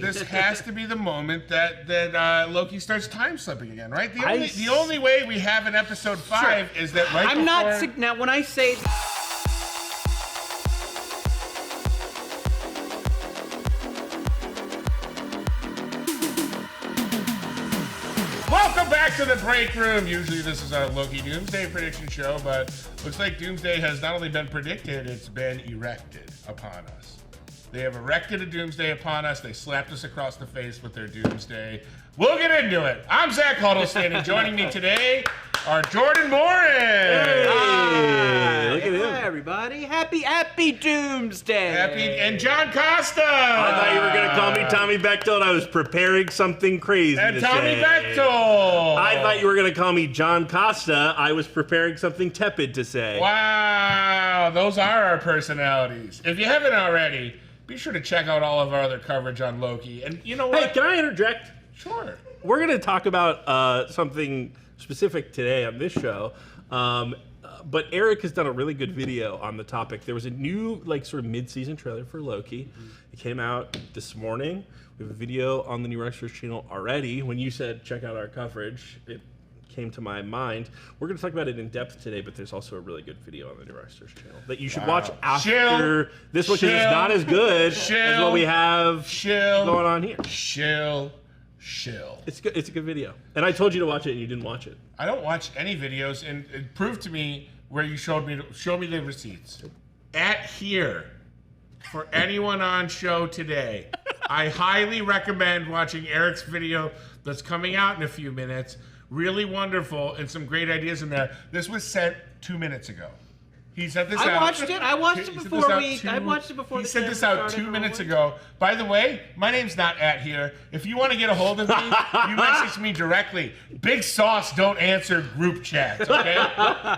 this has to be the moment that Loki starts time slipping again, right? The only way we have an episode 5 is that right now when I say. Welcome back to the break room. Usually this is our Loki Doomsday prediction show, but looks like Doomsday has not only been predicted, it's been erected upon us. They have erected a Doomsday upon us. They slapped us across the face with their Doomsday. We'll get into it. I'm Zach Huddleston, and joining me today are Jordan Morris. Hey, look at him. Hi, everybody. Happy Doomsday. And John Costa. I thought you were going to call me Tommy Bechtold. I was preparing something crazy And to Tommy say. Bechtold. I thought you were going to call me John Costa. I was preparing something tepid to say. Wow, those are our personalities. If you haven't already, be sure to check out all of our other coverage on Loki. And you know what? Hey, can I interject? Sure. We're going to talk about something specific today on this show. But Eric has done a really good video on the topic. There was a new, sort of mid-season trailer for Loki. It came out this morning. We have a video on the new Rockstars channel already. When you said check out our coverage, it came to my mind. We're going to talk about it in depth today, but there's also a really good video on the new Rockstars channel that you should watch after this one, because it's not as good as what we have going on here. Chill. It's good. It's a good video. And I told you to watch it, and you didn't watch it. I don't watch any videos, and it proved to me where you showed me the receipts. At here, for anyone on show today, I highly recommend watching Eric's video that's coming out in a few minutes. Really wonderful and some great ideas in there. This was sent 2 minutes ago. He sent this out. I watched it before He sent this out 2 minutes ago. By the way, my name's not at here. If you want to get a hold of me, you message me directly. Big Sauce don't answer group chats, okay?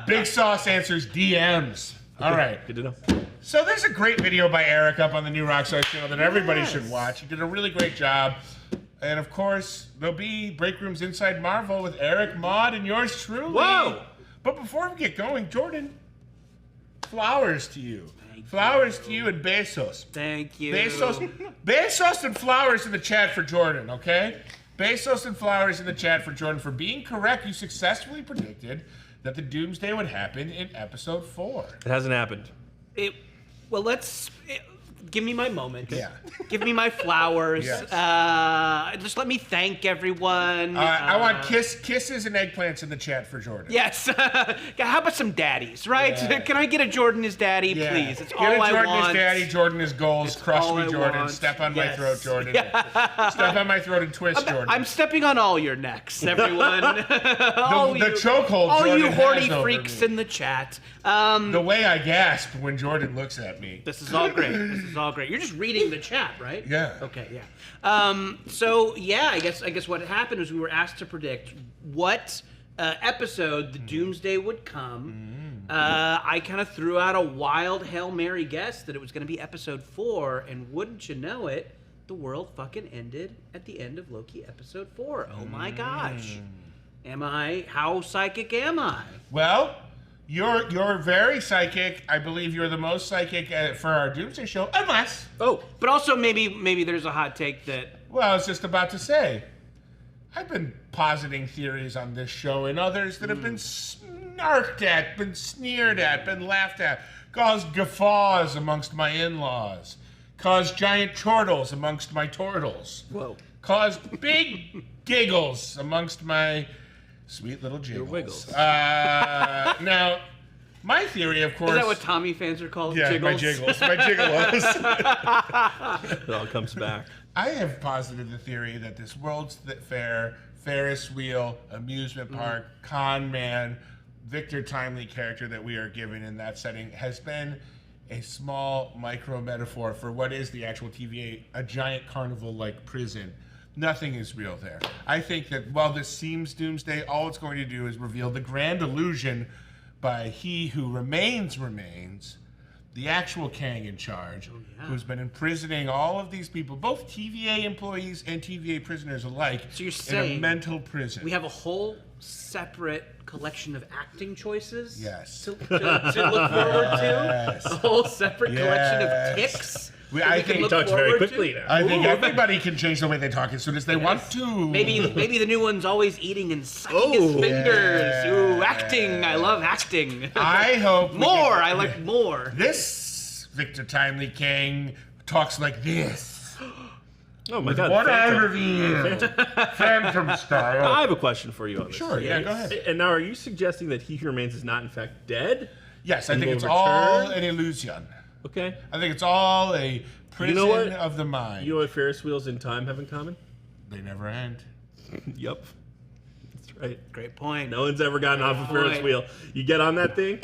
Big Sauce answers DMs. All right. Good to know. So there's a great video by Eric up on the new Rockstars channel that everybody should watch. He did a really great job. And of course, there'll be Breakrooms Inside Marvel with Eric, Maude, and yours truly. Whoa! But before we get going, Jordan, flowers to you. Flowers to you and besos. Thank you. Besos and flowers in the chat for Jordan, okay? Besos and flowers in the chat for Jordan for being correct. You successfully predicted that the Doomsday would happen in episode 4. It hasn't happened. Give me my moment. Yeah. Give me my flowers. Yes. Just let me thank everyone. I want kisses and eggplants in the chat for Jordan. Yes. How about some daddies, right? Yeah. Can I get a Jordan is daddy, please? It's all I want. Jordan is daddy, Jordan is goals. Crush me, Jordan. Step on my throat, Jordan. Step on my throat and twist, Jordan. I'm stepping on all your necks, everyone. the chokehold all Jordan you horny has freaks over me. in the chat. The way I gasp when Jordan looks at me. This is all great. You're just reading the chat, right? Yeah. Okay, yeah. I guess what happened was we were asked to predict what episode the Doomsday would come. I kind of threw out a wild Hail Mary guess that it was going to be episode 4, and wouldn't you know it, the world fucking ended at the end of Loki episode 4. Oh my gosh. How psychic am I? Well, you're very psychic. I believe you're the most psychic for our Doomsday show, unless... Oh, but also maybe there's a hot take that... Well, I was just about to say, I've been positing theories on this show and others that have been snarked at, been sneered at, been laughed at, caused guffaws amongst my in-laws, caused giant chortles amongst my tortles. Whoa. Caused big giggles amongst my... sweet little jiggles. Your wiggles. Now, my theory, of course... Is that what Tommy fans are called? Yeah, jiggles? my jiggles. My giggolos. It all comes back. I have posited the theory that this World's Fair, Ferris wheel, amusement park, con man, Victor Timely character that we are given in that setting has been a small micro metaphor for what is the actual TVA, a giant carnival-like prison. Nothing is real there. I think that while this seems Doomsday, all it's going to do is reveal the grand illusion by he who remains, the actual Kang in charge, who's been imprisoning all of these people, both TVA employees and TVA prisoners alike, so you're saying in a mental prison. We have a whole separate collection of acting choices Yes. to look forward to? Yes. A whole separate collection of ticks? I we can think look Talks very forward quickly to? now. I think everybody can change the way they talk as soon as they want to. Maybe the new one's always eating and sucking his fingers. yeah. Ooh, acting. I love acting. I hope we more. get- I like more. This Victor Timely King talks like this. Oh my God! What I Phantom. reveal, Phantom style. I have a question for you on this. Sure, yeah, go ahead. And now, are you suggesting that He Who Remains is not in fact dead? Yes, I And think will it's all return? an illusion. Okay. I think it's all a prison what? of the mind. You know what Ferris wheels in time have in common? They never end. Yup. That's right. Great point. No one's ever gotten off a Ferris Right. wheel. You get on that thing,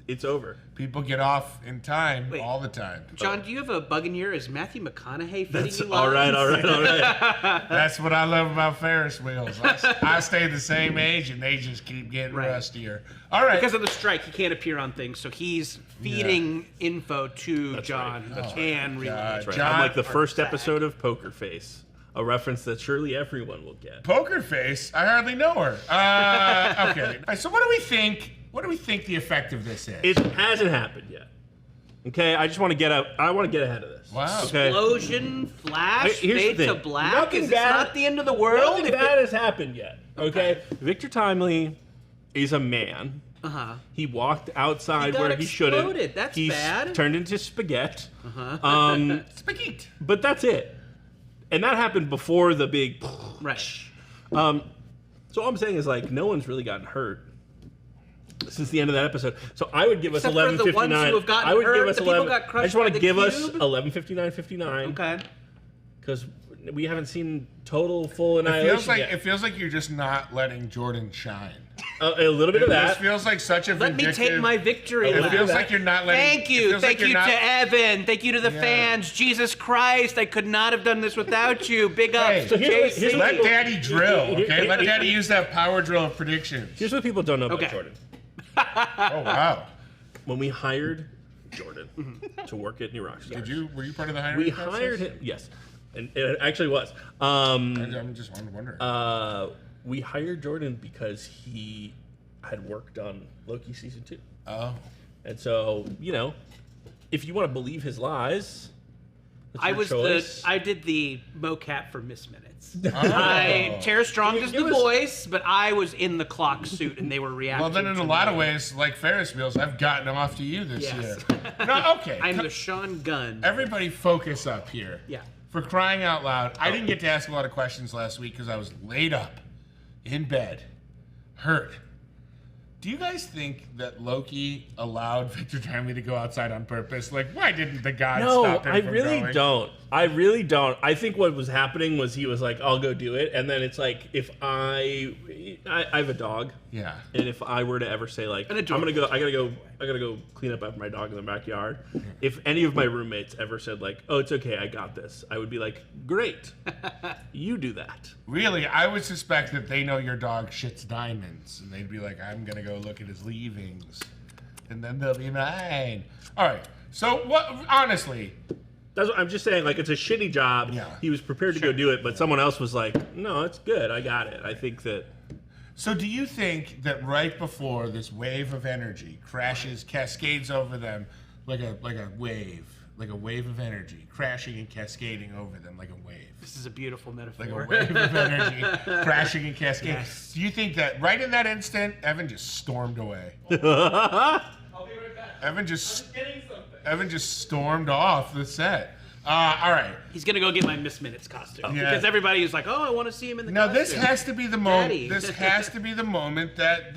it's over. People get off in time Wait. all the time. John, do you have a bug in your ear? Is Matthew McConaughey feeding That's you all right, lines? all right. That's what I love about Ferris wheels. I stay the same age, and they just keep getting Right. rustier. All right. Because of the strike, he can't appear on things, so he's feeding info to John. right. Can relay. God. Right. John- I'm like the first episode of Poker Face, a reference that surely everyone will get. Poker Face. I hardly know her. Okay. All right, so what do we think? What do we think the effect of this is? It hasn't happened yet. Okay, I just want to get out. I want to get ahead of this. Wow. Okay. Explosion, flash, Here's the fade to thing. black. Nothing Is this bad- not the end of the world? Nothing bad has happened yet. Okay. Victor Timely is a man. Uh-huh. He walked outside He got where he shouldn't. exploded. That's He's bad. turned into spaghetti. Uh-huh. Spaghetti. But that's it. And that happened before the big. Right. So all I'm saying is like no one's really gotten hurt since the end of that episode. So I would give us Except for the 11:59. ones who have gotten I would hurt, give us the people 11. got crushed I just want by to the give us cube. 11:59:59 Okay. because we haven't seen total full It annihilation feels like yet. it feels like you're just not letting Jordan shine. A little bit of This that. feels like such a Let me vindictive. take my victory It lap. feels like you're not letting. Thank it you. feels like Thank you you're not- to Evan. Thank you to the Yeah. fans. Jesus Christ, I could not have done this without you. Big ups Hey, to so here's JC. what- Let Daddy drill, okay? Let Daddy use that power drill of predictions. Here's what people don't know about Okay. Jordan. Oh wow! When we hired Jordan to work at New Rockstars, Were you part of the hiring we process? hired him. Yes, and it actually was. I'm just wondering. We hired Jordan because he had worked on Loki season 2, Oh, and so if you want to believe his lies, that's your choice. I did the mocap for Miss Minutes. Oh. Tara Strong Can you does give the us- voice, but I was in the clock suit and they were reacting. well then in to a lot me. of ways, like Ferris wheels, I've gotten off to you this Yes. year. No, okay. I'm the Sean Gunn. Everybody focus up here. Yeah. For crying out loud. I didn't get to ask a lot of questions last week because I was laid up, in bed, hurt. Do you guys think that Loki allowed Victor Timely to go outside on purpose? Like, why didn't the gods No, stop him I from really going? don't. I really don't. I think what was happening was he was like, "I'll go do it," and then it's like, if I have a dog, Yeah. and if I were to ever say like, And a I'm dog. I gotta go clean up after my dog in the backyard. If any of my roommates ever said like, "Oh, it's okay, I got this," I would be like, "Great, you do that." Really, I would suspect that they know your dog shits diamonds, and they'd be like, "I'm gonna go look at his leavings," and then they'll be mine. All right. So, what? Honestly, That's what I'm just saying. Like, it's a shitty job. Yeah. He was prepared to go do it, but someone else was like, "No, it's good. I got it." I think that. so do you think that right before this wave of energy crashes, cascades over them like a wave of energy, crashing and cascading over them like a wave? This is a beautiful Like metaphor. a wave of energy crashing and cascading. Yes. Do you think that right in that instant, Evan just stormed away? I'll be right back. Evan just Just getting something. Evan just stormed off the set. All right. He's gonna go get my Miss Minutes costume Yeah. because everybody is like, "Oh, I want to see him in the Now costume." this has to be the moment. Daddy. This has to be the moment that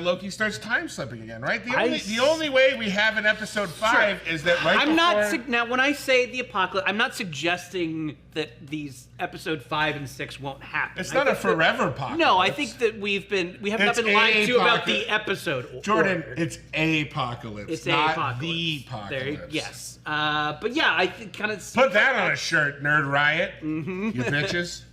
Loki starts time slipping again, right? I The only way we have in episode 5 is that right I'm not before- now. When I say the apocalypse, I'm not suggesting that these episode 5 and 6 won't happen. It's I not a think that- forever apocalypse. No, I think that we have not It's been lied to about apocalypse. the episode. Jordan, order. it's apocalypse. It's not apocalypse. the There, apocalypse. yes, but yeah, I think kind of Put that on a shirt, Nerd Riot. You bitches.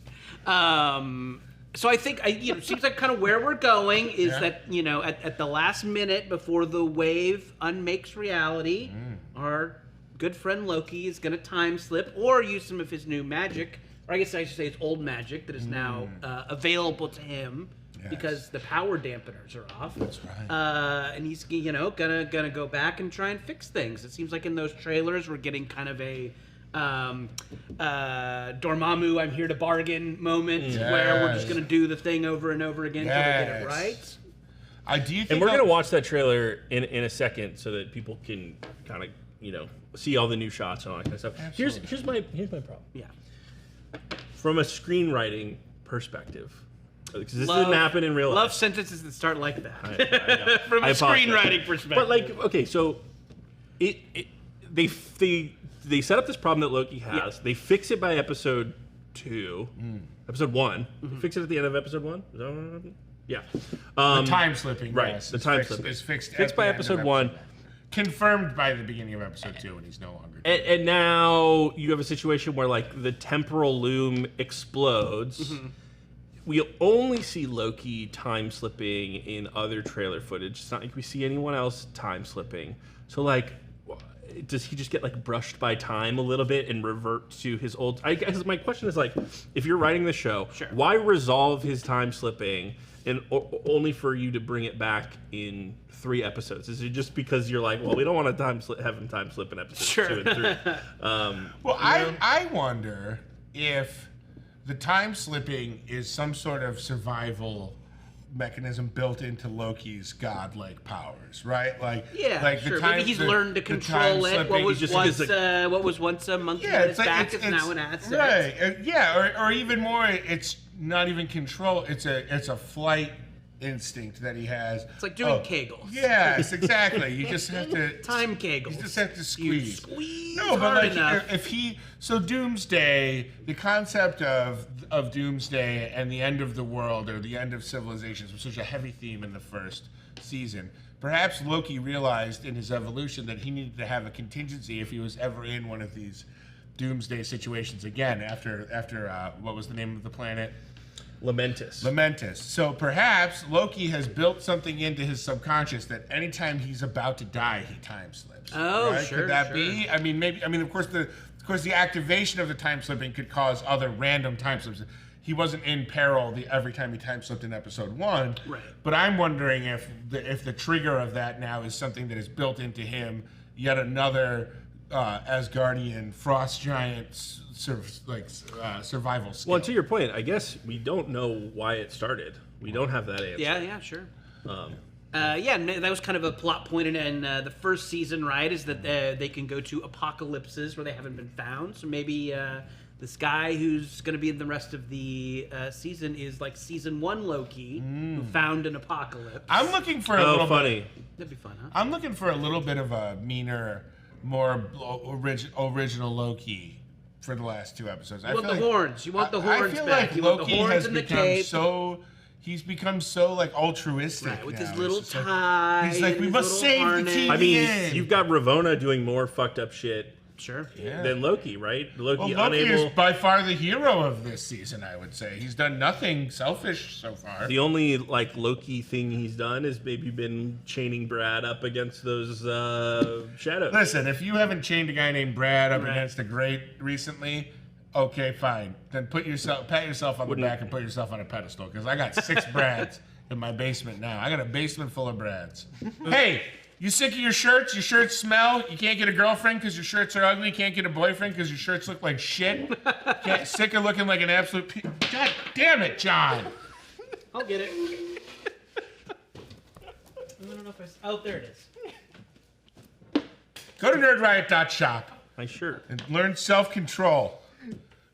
So I think it seems like kind of where we're going is Yeah. that at the last minute before the wave unmakes reality, our good friend Loki is going to time slip or use some of his new magic, or I guess I should say it's old magic that is now available to him Yes. because the power dampeners are off. That's right. And he's gonna go back and try and fix things. It seems like in those trailers we're getting kind of a Dormammu, I'm here to bargain moment where we're just going to do the thing over and over again until we get it right. Do you think And we're going to watch that trailer in a second so that people can kind of, see all the new shots and all that kind of stuff. Here's my problem. Yeah. From a screenwriting perspective, because this didn't happen in real life. Love sentences that start like that. I know. From a screenwriting perspective. But okay, so they set up this problem that Loki has. Yeah. They fix it by episode 2, episode 1. They fix it at the end of episode 1. Is that what happened? Yeah. the time slipping? Right. Yes, The time slipping is fixed. Fixed by episode 1. Confirmed by the beginning of episode 2, and he's no longer. And now you have a situation where the temporal loom explodes. We only see Loki time slipping in other trailer footage. It's not like we see anyone else time slipping. So does he just get brushed by time a little bit and revert to his old? I guess my question is if you're writing the show, why resolve his time slipping and only for you to bring it back in 3 episodes? Is it just because you're we don't want to have him time slip in episodes 2 and 3? I wonder if the time slipping is some sort of survival mechanism built into Loki's godlike powers, right? Sure. Maybe he's learned to control it. What was once a monkey on his back is now an asset. Right. Or even more, it's not even control. It's a flight instinct that he has. It's like doing Kegels. Yes, exactly. You just have to time Kegels. You just have to squeeze. No, but enough. So Doomsday, the concept of Doomsday and the end of the world or the end of civilizations was such a heavy theme in the first season. Perhaps Loki realized in his evolution that he needed to have a contingency if he was ever in one of these Doomsday situations again. After what was the name of the planet? Lamentus. So perhaps Loki has built something into his subconscious that anytime he's about to die, he time slips. Oh, right? sure. Could that be? I mean, maybe. I mean, of course, the activation of the time slipping could cause other random time slips. He wasn't in peril every time he time slipped in episode 1. Right. But I'm wondering if the trigger of that now is something that is built into him. Yet another Asgardian frost giant survival skill. Well, to your point, I guess we don't know why it started. We don't have that answer. Yeah, sure. That was kind of a plot point in the first season, right? Is that they can go to apocalypses where they haven't been found. So maybe this guy who's going to be in the rest of the season is season 1 Loki who found an apocalypse. I'm looking for a little funny. That'd be fun, huh? I'm looking for a little bit of a meaner, more original Loki for the last 2 episodes. You want the horns. You want the horns back. back. You want the horns has in the become cape. He's become so altruistic. Right, with now. his little tie. He's like, we must save the team. I mean, you've got Ravonna doing more fucked up shit Sure. than Loki, right? Loki is by far the hero of this season, I would say. He's done nothing selfish so far. The only Loki thing he's done is maybe been chaining Brad up against those shadows. Listen, if you haven't chained a guy named Brad up against a Great recently, okay, fine. Then pat yourself on the back and put yourself on a pedestal, because I got 6 Brads in my basement now. I got a basement full of Brads. Hey, you sick of your shirts? Your shirts smell? You can't get a girlfriend because your shirts are ugly? You can't get a boyfriend because your shirts look like shit? Sick of looking like an absolute... God damn it, John! I'll get it. I don't know if oh, there it is. Go to nerdriot.shop. Nice shirt. And learn self-control.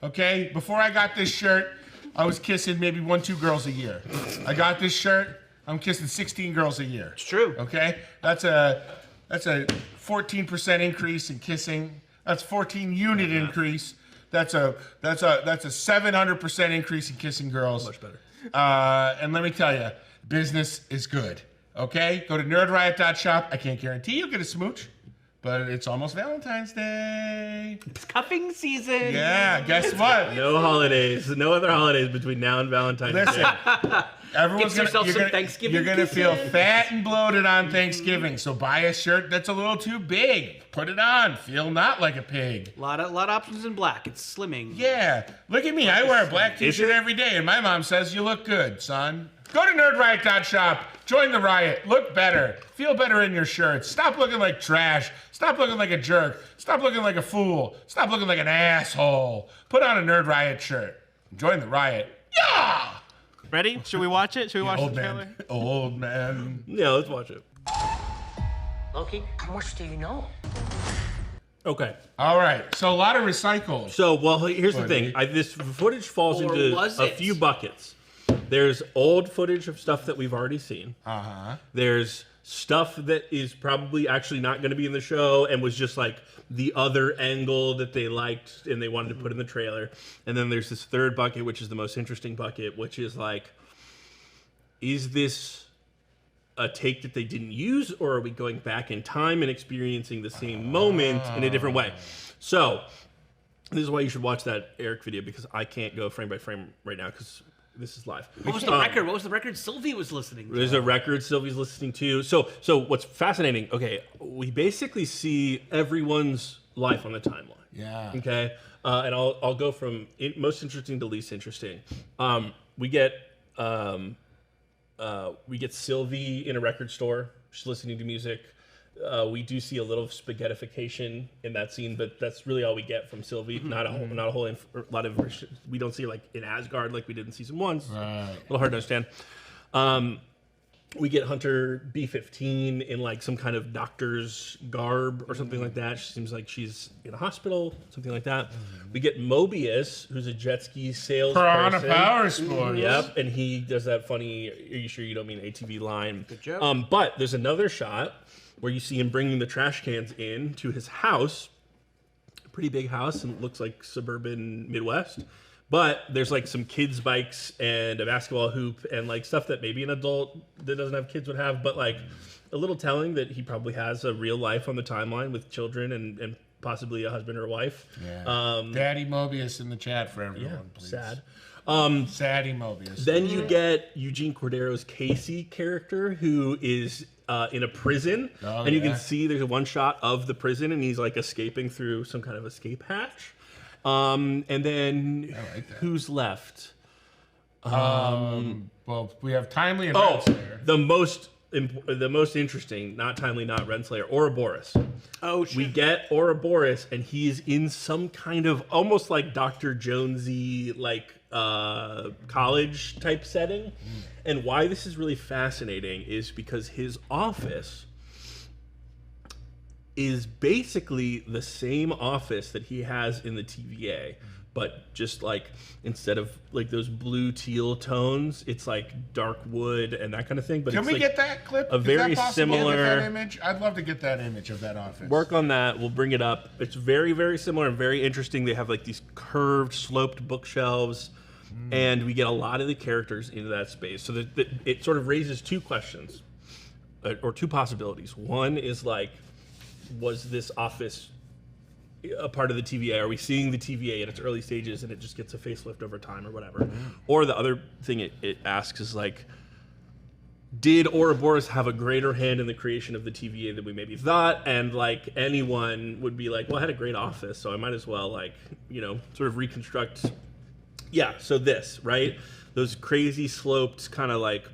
Okay? Before I got this shirt, I was kissing maybe 1-2 girls a year. I got this shirt, I'm kissing 16 girls a year. It's true. Okay? That's a 14% increase in kissing. That's 14 unit increase. That's a 700% increase in kissing girls. Much better. And let me tell you, business is good. Okay? Go to nerdriot.shop. I can't guarantee you'll get a smooch, but it's almost Valentine's Day. It's cuffing season. Yeah, guess what? No holidays. No other holidays between now and Valentine's Day. Everyone's Get yourself some Thanksgiving You're gonna feel kisses. fat and bloated on Thanksgiving, so buy a shirt that's a little too big. Put it on. Feel not like a pig. A lot of options in black. It's slimming. Yeah. Look at me. I wear a black t-shirt every day, and my mom says you look good, son. Go to nerdriot.shop. Join the riot. Look better. Feel better in your shirts. Stop looking like trash. Stop looking like a jerk. Stop looking like a fool. Stop looking like an asshole. Put on a Nerd Riot shirt. Join the riot. Yeah! Ready? Should we watch it? Should we watch the Old trailer? man. Old man. Yeah, let's watch it. Loki, how much do you know? Okay. All right. So a lot of recycled. So, well, here's the thing. This footage falls Or into was a it? few buckets. There's old footage of stuff that we've already seen. Uh-huh. There's stuff that is probably actually not going to be in the show and was just like the other angle that they liked and they wanted to put in the trailer. And then there's this third bucket, which is the most interesting bucket, which is like, is this a take that they didn't use, or are we going back in time and experiencing the same moment in a different way? So this is why you should watch that Eric video, because I can't go frame by frame right now because this is live. What was the record? What was the record Sylvie was listening to? There's a record Sylvie's listening to. So what's fascinating, okay, we basically see everyone's life on the timeline. Yeah. Okay? And I'll go from most interesting to least interesting. We get Sylvie in a record store. She's listening to music. We do see a little spaghettification in that scene, but that's really all we get from Sylvie. Not a lot of information. We don't see like in Asgard like we did in season 1. Right. A little hard to understand. We get Hunter B-15 in like some kind of doctor's garb or something like that. She seems like she's in a hospital, something like that. We get Mobius, who's a jet ski salesperson. Piranha Power Sports. Yep, and he does that funny, are you sure you don't mean ATV line? Good joke. But there's another shot where you see him bringing the trash cans in to his house. A pretty big house, and it looks like suburban Midwest. But there's like some kids' bikes and a basketball hoop and like stuff that maybe an adult that doesn't have kids would have, but like a little telling that he probably has a real life on the timeline with children and possibly a husband or a wife. Yeah. Daddy Mobius in the chat for everyone, please. Sad. Saddy Mobius. Then you get Eugene Cordero's Casey character, who is in a prison, and you can see there's one shot of the prison, and he's like escaping through some kind of escape hatch. And then who's left? Well, we have Timely and Renslayer. The most interesting, not Timely, not Renslayer, Ouroboros. Oh, shit. We get Ouroboros, and he's in some kind of almost like Dr. Jonesy, like college type setting. And why this is really fascinating is because his office is basically the same office that he has in the TVA, but just like instead of like those blue teal tones, it's like dark wood and that kind of thing. But Can it's we like get that clip? a Is very that possible to get similar that image? I'd love to get that image of that office. work on that. We'll bring it up. It's very, very similar and very interesting. They have like these curved, sloped bookshelves, and we get a lot of the characters into that space. So that it sort of raises two questions or two possibilities. One is like, was this office a part of the TVA? Are we seeing the TVA at its early stages and it just gets a facelift over time or whatever? Or the other thing it asks is like, did Ouroboros have a greater hand in the creation of the TVA than we maybe thought? And like anyone would be like, well, I had a great office, so I might as well like, sort of reconstruct. Yeah, so this, right? Those crazy sloped kind of like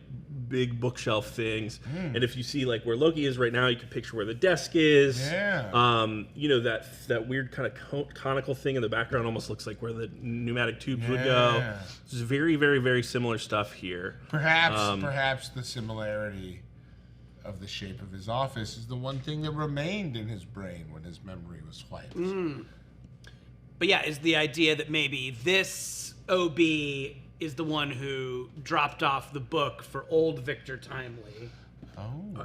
big bookshelf things. And if you see like where Loki is right now, you can picture where the desk is. Yeah. That weird kind of conical thing in the background almost looks like where the pneumatic tubes would go. This is very, very, very similar stuff here. Perhaps the similarity of the shape of his office is the one thing that remained in his brain when his memory was wiped. But yeah, is the idea that maybe this OB is the one who dropped off the book for old Victor Timely.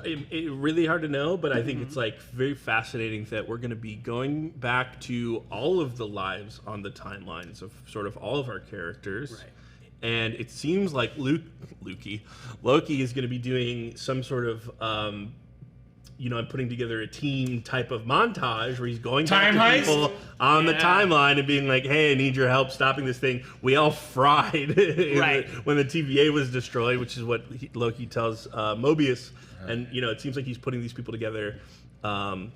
It really hard to know, but I think it's like very fascinating that we're going to be going back to all of the lives on the timelines of sort of all of our characters. Right. And it seems like Loki is going to be doing some sort of, I'm putting together a team type of montage where he's going Time back to heist? people on the timeline and being like, hey, I need your help stopping this thing. We all fried when the TVA was destroyed, which is what Loki tells Mobius. And, it seems like he's putting these people together to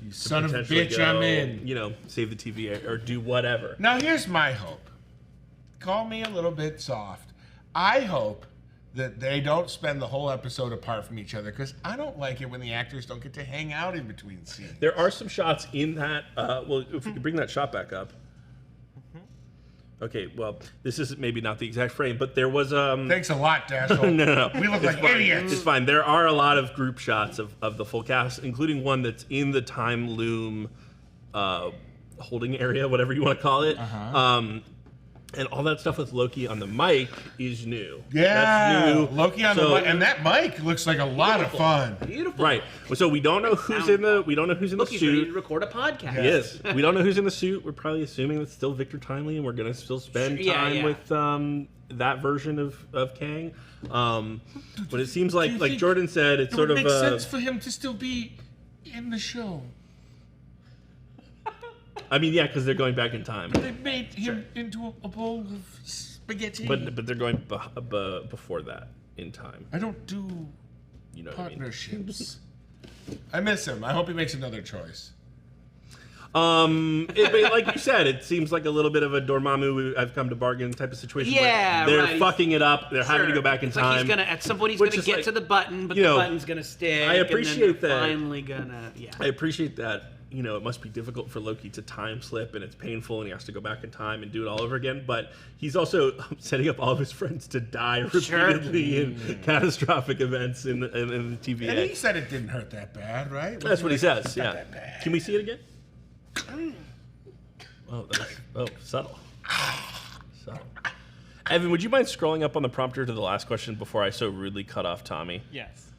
Son of a potentially bitch, go, I'm in. Save the TVA or do whatever. Now, here's my hope. Call me a little bit soft. I hope that they don't spend the whole episode apart from each other, because I don't like it when the actors don't get to hang out in between scenes. There are some shots in that. Well, if we could bring that shot back up. Okay, well, this is maybe not the exact frame, but there was Thanks a lot, Dashiell. no. We look like fine. idiots. It's fine. There are a lot of group shots of the full cast, including one that's in the time loom holding area, whatever you want to call it. And all that stuff with Loki on the mic is new. Yeah, That's new. Loki on the mic, and that mic looks like a lot of fun. Beautiful. Right. So we don't know who's in the Loki's suit. ready to record a podcast. Yes. We don't know who's in the suit. We're probably assuming it's still Victor Timely, and we're going to still spend time with that version of Kang. But it seems like Jordan said, it's sort of makes sense for him to still be in the show. I mean, yeah, because they're going back in time. They made him into a bowl of spaghetti. But they're going before that in time. I don't do You know what I mean? partnerships. I miss him. I hope he makes another choice. But like you said, it seems like a little bit of a Dormammu, I've come to bargain type of situation. Yeah, where they're right. fucking it up. They're having to go back in It's time. like he's gonna at some point he's Which gonna is get like, to the button, but you the know, button's gonna stick. I appreciate and then they're that. Finally gonna I appreciate that. You know, it must be difficult for Loki to time slip, and it's painful, and he has to go back in time and do it all over again. But he's also setting up all of his friends to die repeatedly in catastrophic events in the TVA. And he said it didn't hurt that bad, right? That's what he says. Yeah. that bad. Can we see it again? Oh, subtle. Subtle. Evan, would you mind scrolling up on the prompter to the last question before I so rudely cut off Tommy? Yes.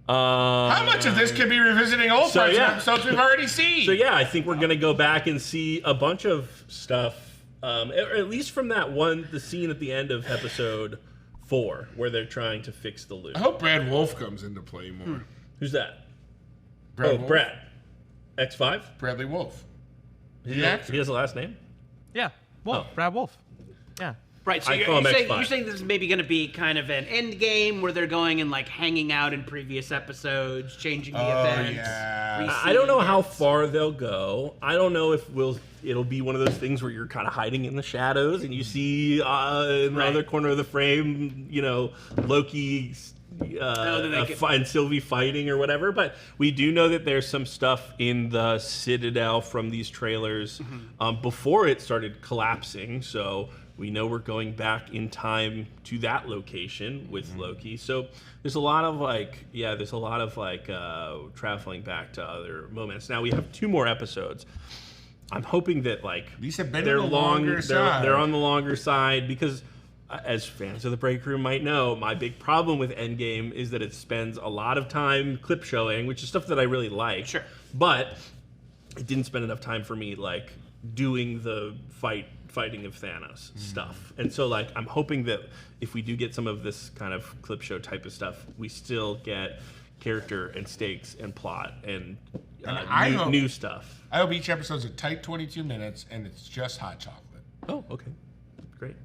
How much of this could be revisiting old parts of episodes we've already seen? So yeah, I think we're gonna go back and see a bunch of stuff, or at least from that one, the scene at the end of episode 4 where they're trying to fix the loop. I hope Brad Wolf comes into play more. Who's that? Wolf? Brad. X5? Bradley Wolf. He has a last name? Yeah. Wolf. Oh. Brad Wolf. Yeah. Right, so I call him you're X5. saying this is maybe going to be kind of an end game where they're going and like hanging out in previous episodes, changing the events. Yeah. I don't know how far they'll go. I don't know if it'll be one of those things where you're kind of hiding in the shadows and you see in the other corner of the frame, you know, Loki and Sylvie fighting or whatever. But we do know that there's some stuff in the Citadel from these trailers before it started collapsing. So we know we're going back in time to that location with Loki. So there's a lot of traveling back to other moments. Now we have 2 more episodes. I'm hoping that These have been they're on the longer side. They're on the longer side because, as fans of the Breakroom might know, my big problem with Endgame is that it spends a lot of time clip showing, which is stuff that I really like. Sure. But it didn't spend enough time for me doing the fighting of Thanos stuff. And so I'm hoping that if we do get some of this kind of clip show type of stuff, we still get character and stakes and plot and new stuff. I hope each episode's a tight 22 minutes and it's just hot chocolate. Oh, okay. Great.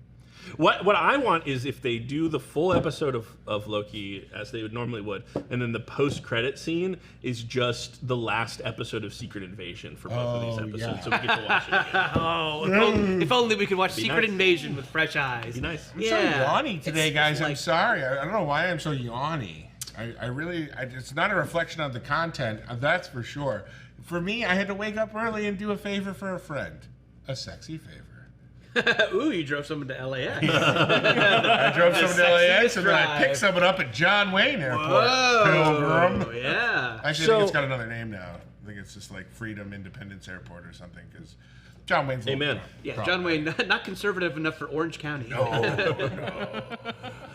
What I want is if they do the full episode of Loki as they normally would, and then the post-credit scene is just the last episode of Secret Invasion for both of these episodes, so we get to watch it again. If only we could watch Secret nice. Invasion with fresh eyes. Be nice. I'm so yawny today, guys. I'm sorry. I don't know why I'm so yawny. I really, it's not a reflection of the content, that's for sure. For me, I had to wake up early and do a favor for a friend. A sexy favor. Ooh, you drove someone to LAX. I drove someone to LAX and then I picked someone up at John Wayne Airport. Pilgrim. Yeah. Actually, I think it's got another name now. I think it's just like Freedom Independence Airport or something because John Wayne's Amen. Yeah, John Wayne, not conservative enough for Orange County. No.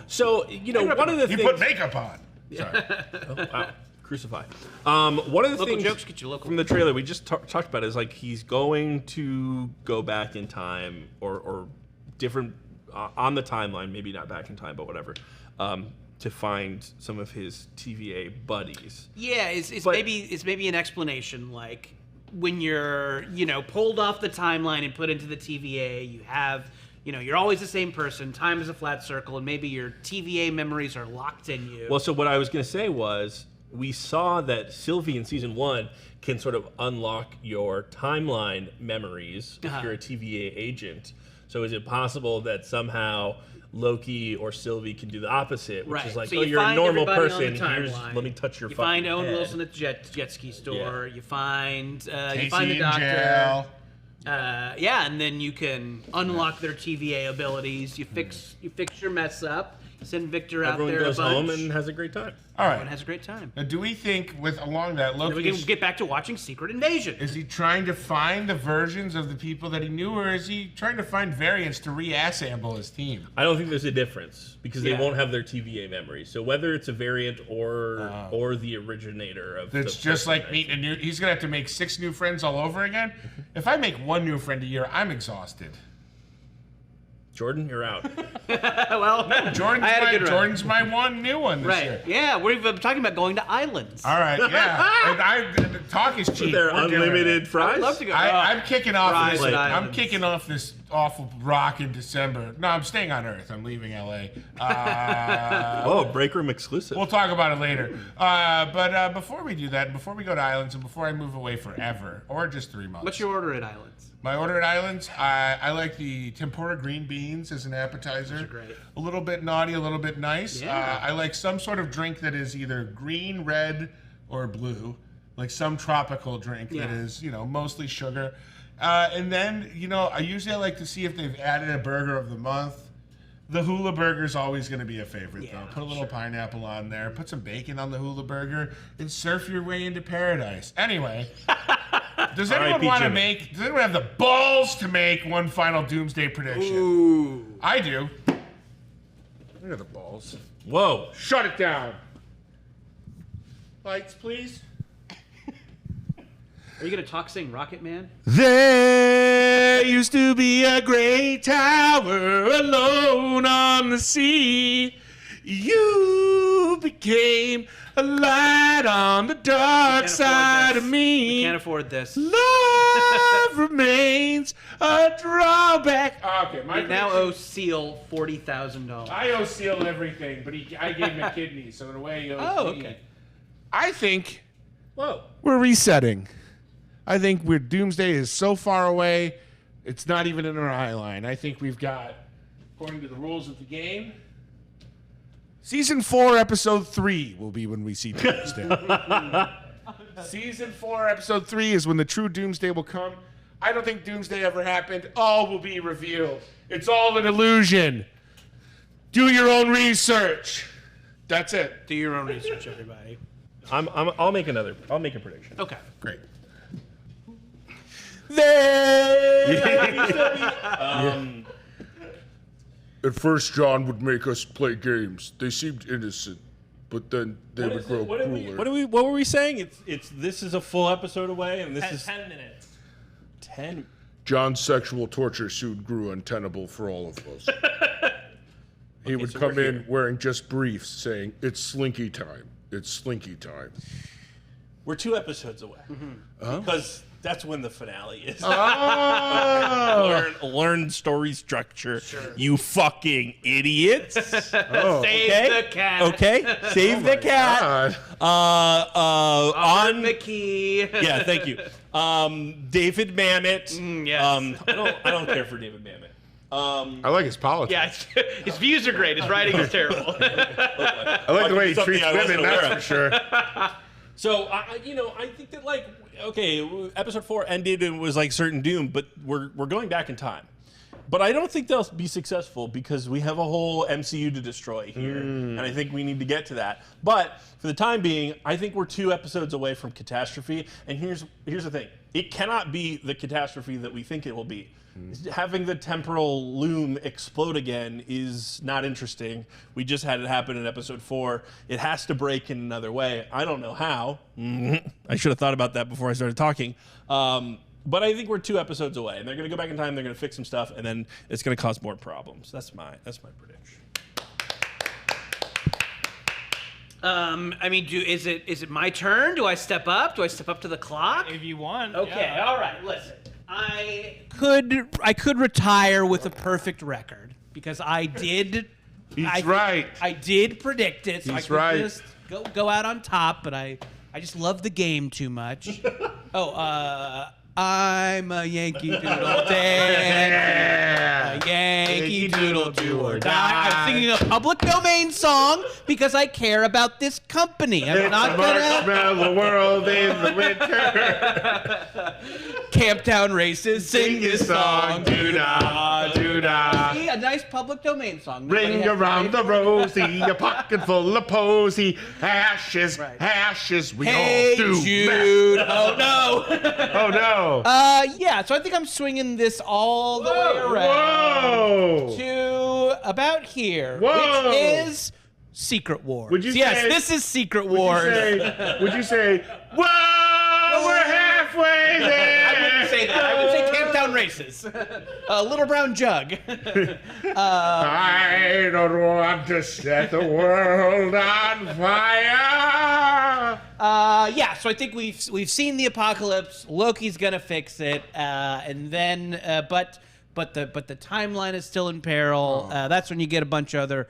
So, one of the You things... put makeup on. Sorry. Oh, wow. Crucify. One of the Local things jokes get you local. from the trailer we just talked about is he's going to go back in time or different on the timeline, maybe not back in time, but whatever, to find some of his TVA buddies. Yeah, it's maybe an explanation when you're pulled off the timeline and put into the TVA, you have. You're always the same person. Time is a flat circle, and maybe your TVA memories are locked in you. Well, so what I was going to say was we saw that Sylvie in season 1 can sort of unlock your timeline memories if you're a TVA agent. So is it possible that somehow Loki or Sylvie can do the opposite, which Right. is like, So oh, you you're a find normal everybody on the person. Here's timeline. let me touch your You fucking find Owen head. Wilson at the jet ski store. You find Casey you find the in doctor. jail. Yeah, and then you can unlock their TVA abilities. You fix your mess up. Send Victor out Everyone there goes a bunch. home and has a great time. All Everyone right. has a great time. Now, do we think along that Then Loki we can get back to watching Secret Invasion. is he trying to find the versions of the people that he knew, or is he trying to find variants to reassemble his team? I don't think there's a difference because Yeah. they won't have their TVA memory. So whether it's a variant or the originator of It's the just person like that- meeting a new. He's gonna have to make 6 new friends all over again. If I make 1 new friend a year, I'm exhausted. Jordan, you're out. Well, Jordan's I had a my, good run. Jordan's my 1 new one this year. Right. Yeah, we've been talking about going to islands. All right, yeah. And the talk is cheap. They're We're doing unlimited it. fries. I'd love to go. I'm kicking off Fries this. and I'm islands. kicking off this awful rock in December. No, I'm staying on Earth. I'm leaving LA. Oh, Breakroom exclusive. We'll talk about it later. But before we do that, before we go to islands, and before I move away forever, or just 3 months. What's your order at islands? My order at islands, I like the tempura green beans as an appetizer. Those are great. A little bit naughty, a little bit nice. Yeah. I like some sort of drink that is either green, red, or blue. Like some tropical drink that Yeah. is, mostly sugar. And then, I usually like to see if they've added a burger of the month. The hula burger is always going to be a favorite, Yeah, though. Put a little sure. pineapple on there. Put some bacon on the hula burger, and surf your way into paradise. Anyway, does anyone R.I.P. want to Jimmy. does anyone have the balls to make one final Doomsday prediction? Ooh. I do. Look at the balls. Whoa. Shut it down. Lights, please. Are you gonna talk sing Rocket Man? There used to be a great tower alone on the sea. You became a light on the dark side of We me. can't afford this. Love remains a drawback. Okay, my We now prediction- owe Seal $40,000. I owe Seal everything, but I gave him a kidney, so in a way he owes me. Okay. I think Whoa. we're resetting. I think Doomsday is so far away, it's not even in our eye line. I think we've got, according to the rules of the game, Season 4, Episode 3 will be when we see Doomsday. Season 4, Episode 3 is when the true Doomsday will come. I don't think Doomsday ever happened. All will be revealed. It's all an illusion. Do your own research. That's it. Do your own research, everybody. I'll make a prediction. Okay. Great. At first, John would make us play games. They seemed innocent, but then they would grow crueler. What were we saying? This is a full episode away, and this is 10 minutes. 10. John's sexual torture soon grew untenable for all of us. He would so come we're in here. wearing just briefs, saying, "It's Slinky time. It's Slinky time." We're 2 episodes away because that's when the finale is. Oh! Learn story structure. You fucking idiots. Save Okay. the cat. Okay, save the cat. God. On On McKee. yeah, thank you. David Mamet. yes. I don't care for David Mamet. I like his politics. Yeah, his views are great. His writing is terrible. I like the way he Something treats I wasn't women, aware that's for of. sure. So I think that episode 4 ended and was like certain doom, but we're going back in time. But I don't think they'll be successful because we have a whole MCU to destroy here, and I think we need to get to that. But for the time being, I think we're 2 episodes away from catastrophe. And here's the thing: it cannot be the catastrophe that we think it will be. Having the temporal loom explode again is not interesting. We just had it happen in episode 4. It has to break in another way. I don't know how. I should have thought about that before I started talking. But I think we're 2 episodes away, and they're going to go back in time. They're going to fix some stuff, and then it's going to cause more problems. That's my prediction. Is it my turn? Do I step up? Do I step up to the clock? If you want. Okay, yeah. all right. Listen, I could retire with a perfect record because I did. He's right. I did predict it, so I He's could right. just go out on top. But I just love the game too much. I'm a Yankee Doodle Dan. A Yankee Doodle do or die. I'm singing a public domain song because I care about this company. I'm not gonna smell the world in the winter. Camptown races, sing this song. Doo-dah, doo-dah. See, a nice public domain song. Ring around the rosy, a pocket full of posy. Ashes, ashes, we Hey all do. Jude. Oh no. Oh no. Yeah, so I think I'm swinging this all the way around Whoa. to about here, Whoa. which is Secret Wars. Would you yes, say- this is Secret Wars. Would you say, whoa, we're halfway there? I wouldn't say that. I would say Camptown Races. Little Brown Jug. I don't want to set the world on fire. Yeah, so I think we've seen the apocalypse. Loki's gonna fix it, and then but the timeline is still in peril. That's when you get a bunch of other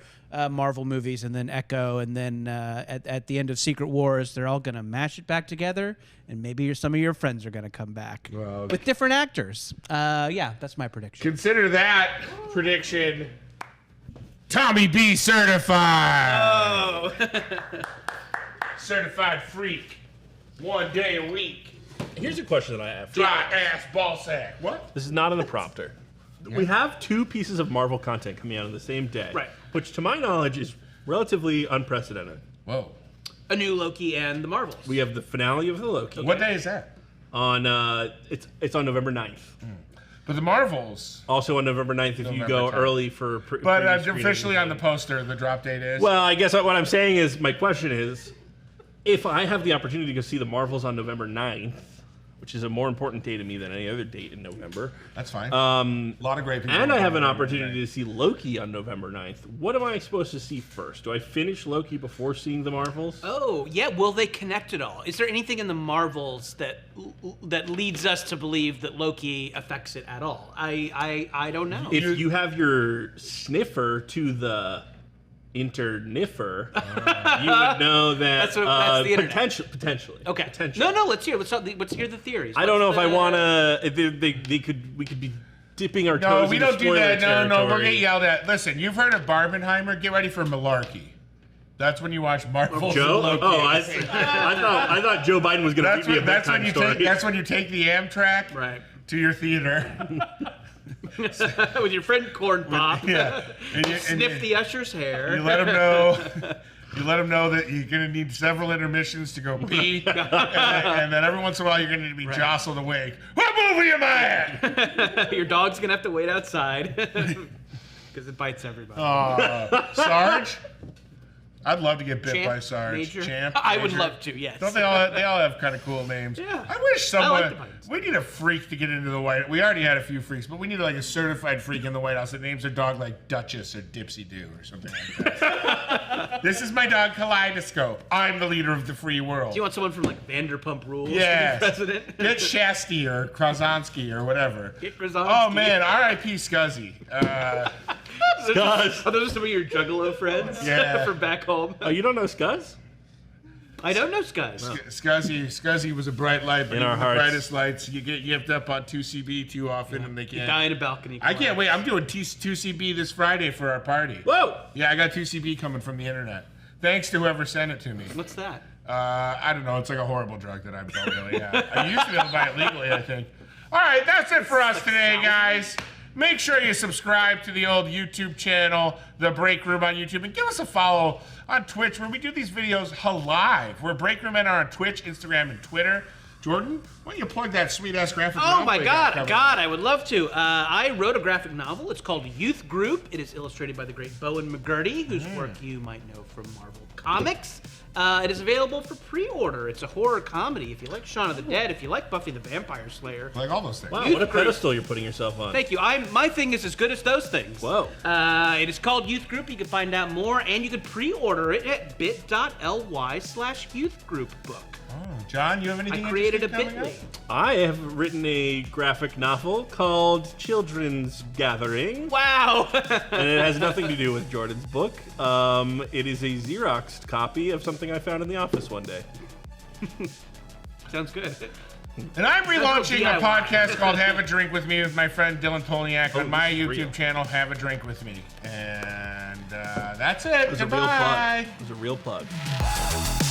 Marvel movies, and then Echo, and then at the end of Secret Wars, they're all gonna mash it back together, and maybe some of your friends are gonna come back with different actors. Yeah, that's my prediction. Consider that prediction Tommy B certified. Oh. Certified freak. 1 day a week. Here's a question that I have. Dry ass ball sack. What? This is not in the prompter. We have 2 pieces of Marvel content coming out on the same day, Right. which to my knowledge is relatively unprecedented. Whoa. A new Loki and the Marvels. We have the finale of the Loki What day is that? on it's on November 9th. But the Marvels. Also on November 9th if you November go 10th. early for But preview officially screenings. on the poster, the drop date is. Well, I guess what I'm saying is, my question is, if I have the opportunity to go see the Marvels on November 9th, which is a more important day to me than any other date in November, that's fine. A lot of great people. and I have an opportunity to see Loki on November 9th, what am I supposed to see first? Do I finish Loki before seeing the Marvels? Oh, yeah. Will they connect at all? Is there anything in the Marvels that leads us to believe that Loki affects it at all? I don't know. If you have your sniffer to the interniffer, you would know that That's the internet. potentially. Okay. Potentially. No. Let's hear. Let's hear the theories. I don't know if I What's want to. We could be dipping our No, toes we into don't do that. spoiler No, we'll territory. get yelled at. Listen, you've heard of Barbenheimer. Get ready for malarkey. That's when you watch Marvel. Joe? Loki. Oh, I thought Joe Biden was going to read me a bedtime story. That's when you take the Amtrak Right. to your theater. With your friend Corn Pop. Yeah. And you, Sniff the usher's hair. You let them know. You let them know that you're going to need several intermissions to go pee, and then every once in a while you're going to be jostled awake. What movie am I at? Your dog's gonna have to wait outside because it bites everybody. Sarge? I'd love to get bit Champ? by Sarge. Major? Champ? I would Major? love to. Yes. Don't they all have kind of cool names? Yeah. I wish I like someone. the Vikings. We need a freak to get into the White. We already had a few freaks, but we need like a certified freak in the White House that names their dog like Duchess or Dipsy Doo or something like that. This is my dog Kaleidoscope. I'm the leader of the free world. Do you want someone from like Vanderpump Rules Yes. to be president? Get Shasty or Krasonsky or whatever. Get Krasinski. Oh man, R.I.P. Scuzzy. Scuzz. Are those some of your Juggalo friends? Yeah. From back home. Oh, you don't know Scuzz? I don't know Scuzz. Scuzzy was a bright light, but In our even the hearts. brightest lights, you get yipped up on 2CB too often, and they can't. Die in a balcony. I can't wait. I'm doing 2CB this Friday for our party. Whoa! Yeah, I got 2CB coming from the internet. Thanks to whoever sent it to me. What's that? I don't know. It's like a horrible drug that I don't really have. I used to be able to buy it legally, I think. All right, that's it for us today, guys. Make sure you subscribe to the old YouTube channel, The Breakroom on YouTube, and give us a follow on Twitch where we do these videos live. We're Breakroom and are on Twitch, Instagram, and Twitter. Jordan, why don't you plug that sweet-ass graphic novel? Oh my you got God, coming? I would love to. I wrote a graphic novel. It's called Youth Group. It is illustrated by the great Bowen McGurty, whose work you might know from Marvel Comics. It is available for pre-order. It's a horror comedy. If you like Shaun of the Dead, if you like Buffy the Vampire Slayer. Like all those things. Wow, Youth what a Group. pedestal you're putting yourself on. Thank you. My thing is as good as those things. Whoa. It is called Youth Group. You can find out more, and you can pre-order it at bit.ly/youthgroupbook. Oh, John, you have anything I created a interesting coming bit.ly. up? I have written a graphic novel called Children's Gathering. Wow. And it has nothing to do with Jordan's book. It is a Xeroxed copy of something I found in the office one day. Sounds good. And I'm relaunching a DIY. podcast called Have a Drink With Me with my friend Dylan Polniak on my this is YouTube real. channel, Have a Drink With Me. And that's it. It was a real plug. Goodbye. It was a real plug.